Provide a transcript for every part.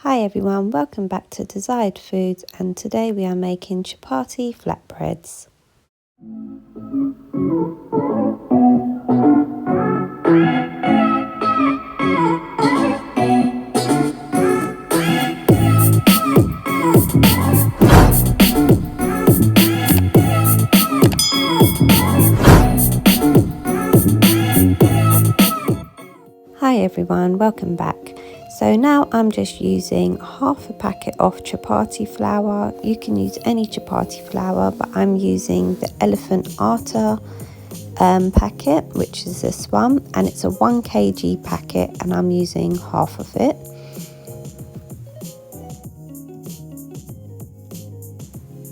Hi everyone, welcome back to Desired Foods, and today we are making chapati flatbreads. Hi everyone, welcome back. So now I'm just using half a packet of chapati flour. You can use any chapati flour, but I'm using the elephant atta packet, which is this one, and it's a 1 kg packet, and I'm using half of it.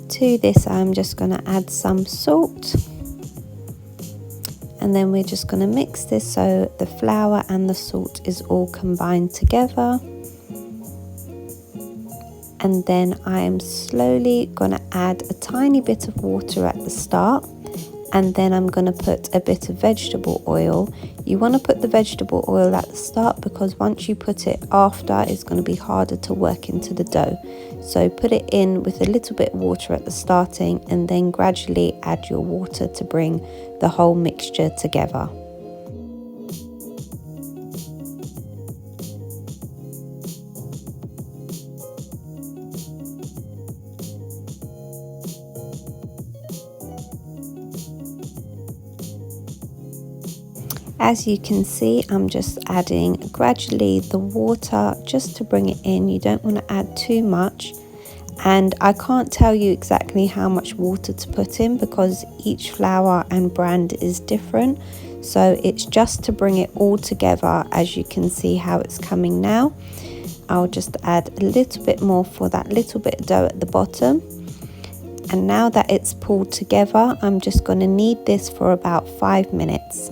To this I'm just going to add some salt, and then we're just going to mix this so the flour and the salt is all combined together. And then I am slowly going to add a tiny bit of water at the start, and then I'm going to put a bit of vegetable oil. You want to put the vegetable oil at the start because once you put it after, it's going to be harder to work into the dough. So put it in with a little bit of water at the starting, and then gradually add your water to bring the whole mixture together. As you can see, I'm just adding gradually the water just to bring it in. You don't want to add too much, and I can't tell you exactly how much water to put in because each flour and brand is different. So it's just to bring it all together. As you can see how it's coming now, I'll just add a little bit more for that little bit of dough at the bottom. And now that it's pulled together, I'm just going to knead this for about 5 minutes.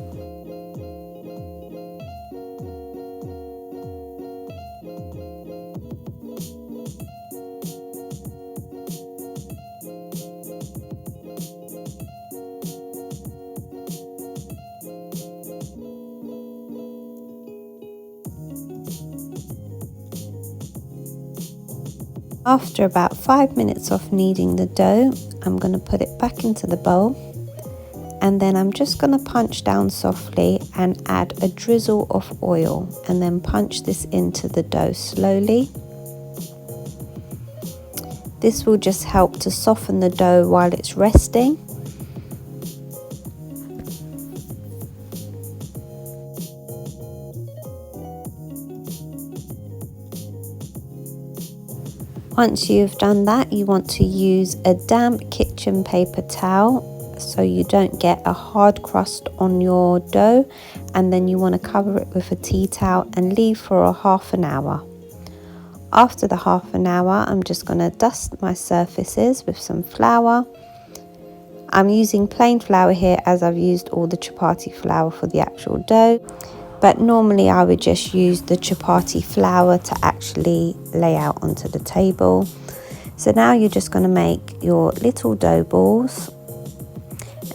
After about 5 minutes of kneading the dough, I'm going to put it back into the bowl, and then I'm just going to punch down softly and add a drizzle of oil, and then punch this into the dough slowly. This will just help to soften the dough while it's resting. Once you've done that, you want to use a damp kitchen paper towel so you don't get a hard crust on your dough, and then you want to cover it with a tea towel and leave for a half an hour. After the half an hour, I'm just going to dust my surfaces with some flour. I'm using plain flour here as I've used all the chapati flour for the actual dough. But normally I would just use the chapati flour to actually lay out onto the table. So now you're just going to make your little dough balls.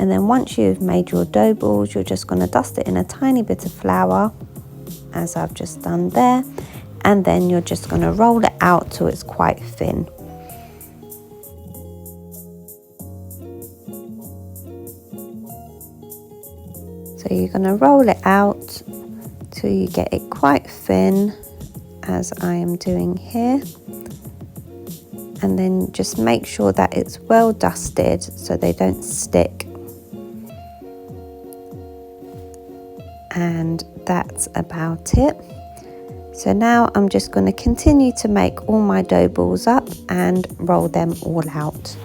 And then once you've made your dough balls, you're just going to dust it in a tiny bit of flour, as I've just done there. And then you're just going to roll it out till it's quite thin. So you're going to roll it out till you get it quite thin, as I am doing here, and then just make sure that it's well dusted so they don't stick. And that's about it. So now I'm just going to continue to make all my dough balls up and roll them all out.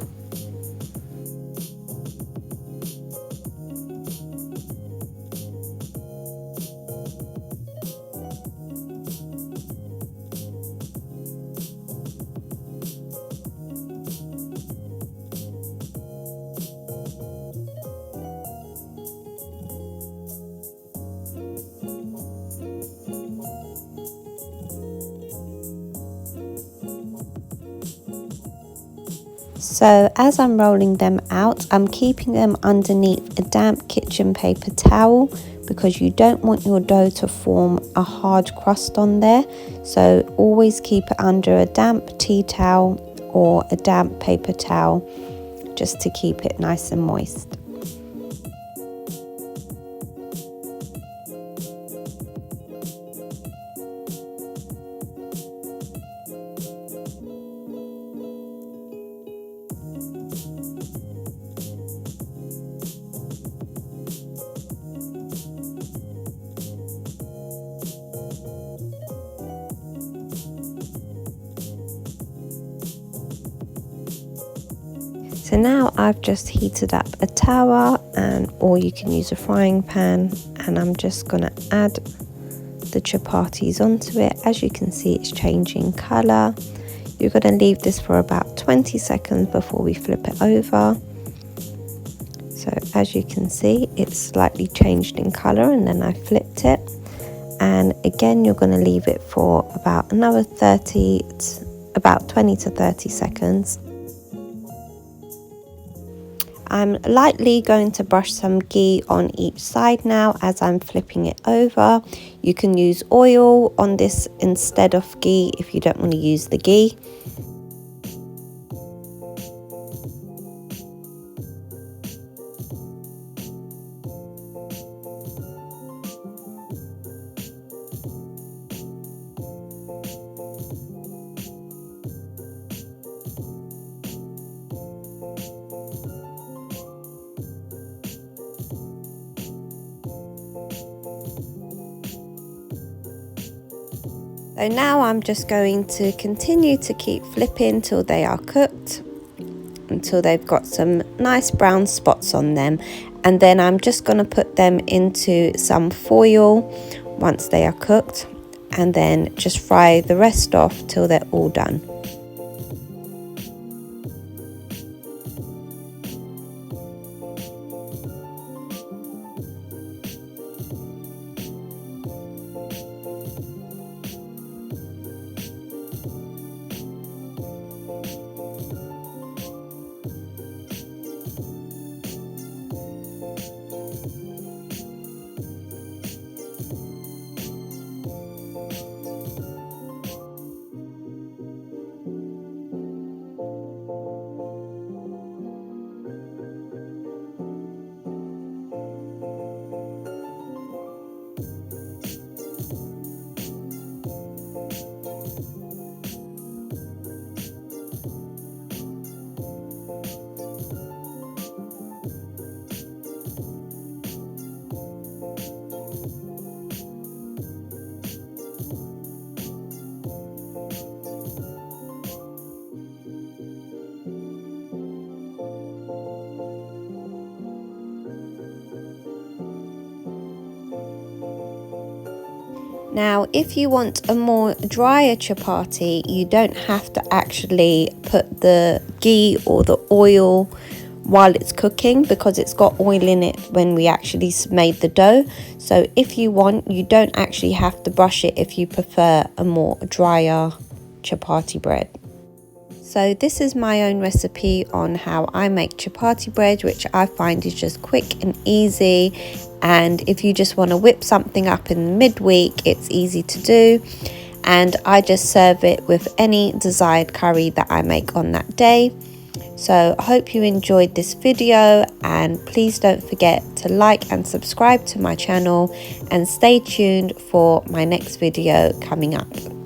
So as I'm rolling them out, I'm keeping them underneath a damp kitchen paper towel because you don't want your dough to form a hard crust on there. So always keep it under a damp tea towel or a damp paper towel just to keep it nice and moist. So now I've just heated up a tawa, or you can use a frying pan, and I'm just going to add the chapatis onto it. As you can see, it's changing colour. You're going to leave this for about 20 seconds before we flip it over. So as you can see, it's slightly changed in colour, and then I flipped it. And again, you're going to leave it for about another 20 to 30 seconds. I'm lightly going to brush some ghee on each side now as I'm flipping it over. You can use oil on this instead of ghee if you don't want to use the ghee. So now I'm just going to continue to keep flipping till they are cooked, until they've got some nice brown spots on them. And then I'm just going to put them into some foil once they are cooked, and then just fry the rest off till they're all done. Now, if you want a more drier chapati, you don't have to actually put the ghee or the oil while it's cooking, because it's got oil in it when we actually made the dough. So if you want, you don't actually have to brush it if you prefer a more drier chapati bread. So this is my own recipe on how I make chapati bread, which I find is just quick and easy. And if you just want to whip something up in midweek, it's easy to do. And I just serve it with any desired curry that I make on that day. So I hope you enjoyed this video, and please don't forget to like and subscribe to my channel, and stay tuned for my next video coming up.